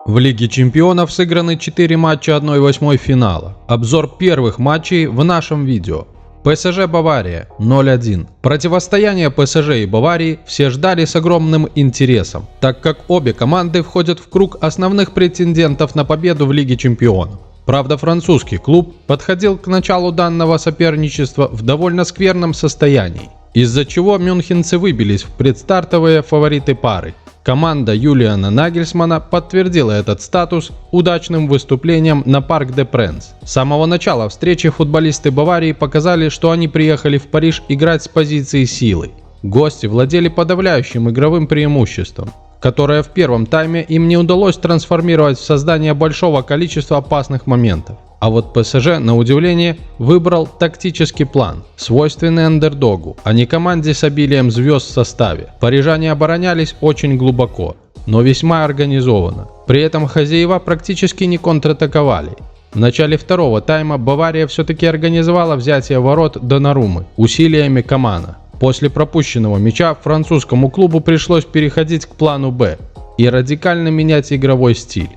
В Лиге чемпионов сыграны 4 матча 1/8 финала. Обзор первых матчей в нашем видео. ПСЖ Бавария 0-1. Противостояние ПСЖ и Баварии все ждали с огромным интересом, так как обе команды входят в круг основных претендентов на победу в Лиге чемпионов. Правда, французский клуб подходил к началу данного соперничества в довольно скверном состоянии, из-за чего мюнхенцы выбились в предстартовые фавориты пары. Команда Юлиана Нагельсмана подтвердила этот статус удачным выступлением на Парк де Пренс. С самого начала встречи футболисты Баварии показали, что они приехали в Париж играть с позиции силы. Гости владели подавляющим игровым преимуществом, которое в первом тайме им не удалось трансформировать в создание большого количества опасных моментов. А вот ПСЖ, на удивление, выбрал тактический план, свойственный андердогу, а не команде с обилием звезд в составе. Парижане оборонялись очень глубоко, но весьма организованно. При этом хозяева практически не контратаковали. В начале второго тайма Бавария все-таки организовала взятие ворот Доннаруммы усилиями Комана. После пропущенного мяча французскому клубу пришлось переходить к плану «Б» и радикально менять игровой стиль.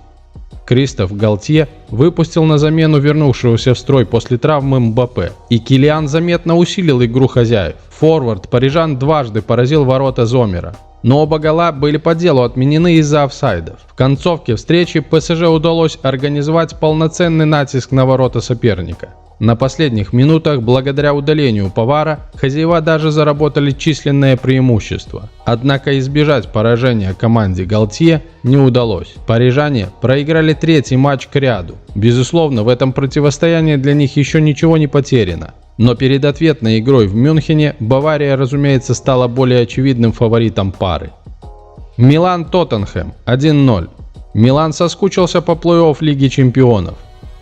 Кристоф Галтье выпустил на замену вернувшегося в строй после травмы Мбаппе, и Килиан заметно усилил игру хозяев. Форвард парижан дважды поразил ворота Зоммера, но оба гола были по делу отменены из-за офсайдов. В концовке встречи ПСЖ удалось организовать полноценный натиск на ворота соперника. На последних минутах, благодаря удалению Павара, хозяева даже заработали численное преимущество. Однако избежать поражения команде Галтье не удалось. Парижане проиграли третий матч к ряду. Безусловно, в этом противостоянии для них еще ничего не потеряно. Но перед ответной игрой в Мюнхене Бавария, разумеется, стала более очевидным фаворитом пары. Милан-Тоттенхэм 1-0. Милан соскучился по плей-офф Лиги чемпионов.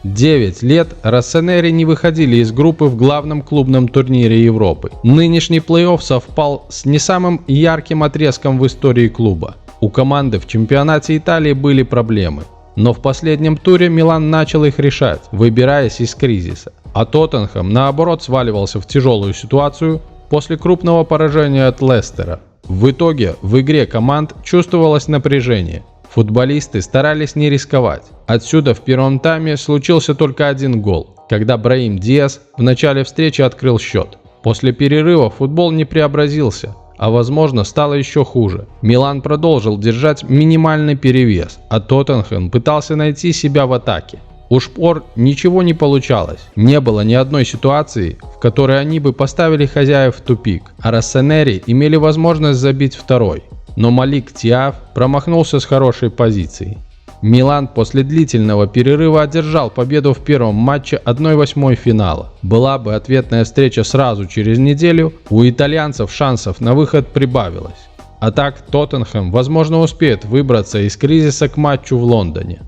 9 лет Россонери не выходили из группы в главном клубном турнире Европы. Нынешний плей-офф совпал с не самым ярким отрезком в истории клуба. У команды в чемпионате Италии были проблемы, но в последнем туре Милан начал их решать, выбираясь из кризиса. А Тоттенхэм, наоборот, сваливался в тяжелую ситуацию после крупного поражения от Лестера. В итоге в игре команд чувствовалось напряжение. Футболисты старались не рисковать. Отсюда в первом тайме случился только один гол, когда Браим Диас в начале встречи открыл счет. После перерыва футбол не преобразился, а возможно стало еще хуже. Милан продолжил держать минимальный перевес, а Тоттенхэм пытался найти себя в атаке. У шпор ничего не получалось, не было ни одной ситуации, в которой они бы поставили хозяев в тупик, а Россонери имели возможность забить второй. Но Малик Тиаф промахнулся с хорошей позицией. Милан после длительного перерыва одержал победу в первом матче 1/8 финала. Была бы ответная встреча сразу через неделю, у итальянцев шансов на выход прибавилось. А так Тоттенхэм, возможно, успеет выбраться из кризиса к матчу в Лондоне.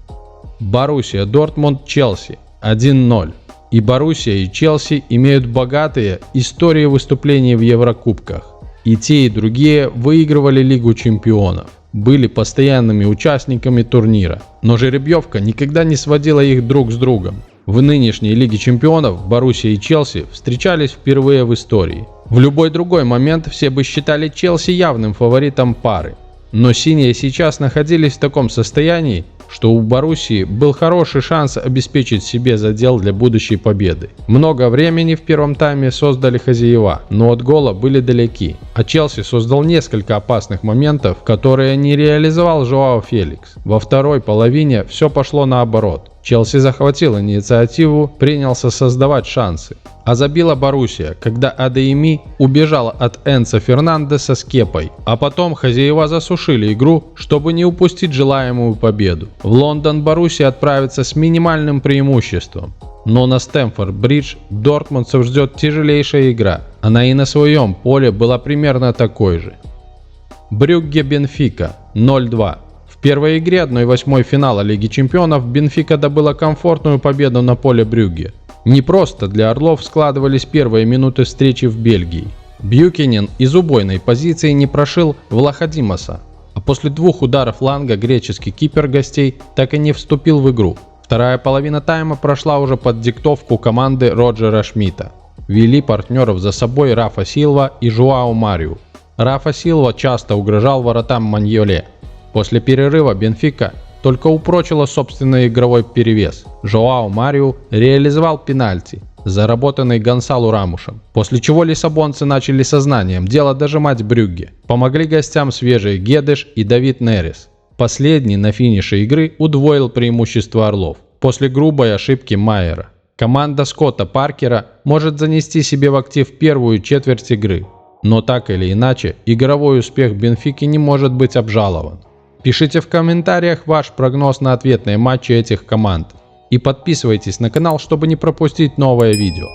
Боруссия Дортмунд-Челси 1-0. И Боруссия, и Челси имеют богатые истории выступлений в Еврокубках. И те, и другие выигрывали Лигу чемпионов, были постоянными участниками турнира. Но жеребьевка никогда не сводила их друг с другом. В нынешней Лиге чемпионов Боруссия и Челси встречались впервые в истории. В любой другой момент все бы считали Челси явным фаворитом пары. Но синие сейчас находились в таком состоянии, что у Боруссии был хороший шанс обеспечить себе задел для будущей победы. Много времени в первом тайме создали хозяева, но от гола были далеки. А Челси создал несколько опасных моментов, которые не реализовал Жоао Феликс. Во второй половине все пошло наоборот. Челси захватил инициативу, принялся создавать шансы. А забила Боруссия, когда Адееми убежал от Энцо Фернандеса с кепой, а потом хозяева засушили игру, чтобы не упустить желаемую победу. В Лондон Боруссия отправится с минимальным преимуществом. Но на Стэмфорд-Бридж дортмундцев ждет тяжелейшая игра. Она и на своем поле была примерно такой же. Брюгге-Бенфика 0-2. В первой игре 1/8 финала Лиги чемпионов Бенфика добыла комфортную победу на поле Брюгге. Не просто для орлов складывались первые минуты встречи в Бельгии. Бьюкенен из убойной позиции не прошил Влаходимоса, а после двух ударов фланга греческий кипер гостей так и не вступил в игру. Вторая половина тайма прошла уже под диктовку команды Роджера Шмидта. Вели партнеров за собой Рафа Силва и Жуау Мариу. Рафа Силва часто угрожал воротам Маньоле. После перерыва Бенфика только упрочило собственный игровой перевес. Жоао Марио реализовал пенальти, заработанный Гонсалу Рамушем, после чего лиссабонцы начали сознанием дела дожимать Брюгге. Помогли гостям свежий Гедеш и Давид Нерес. Последний на финише игры удвоил преимущество орлов после грубой ошибки Майера. Команда Скотта Паркера может занести себе в актив первую четверть игры, но так или иначе игровой успех Бенфики не может быть обжалован. Пишите в комментариях ваш прогноз на ответные матчи этих команд и подписывайтесь на канал, чтобы не пропустить новое видео.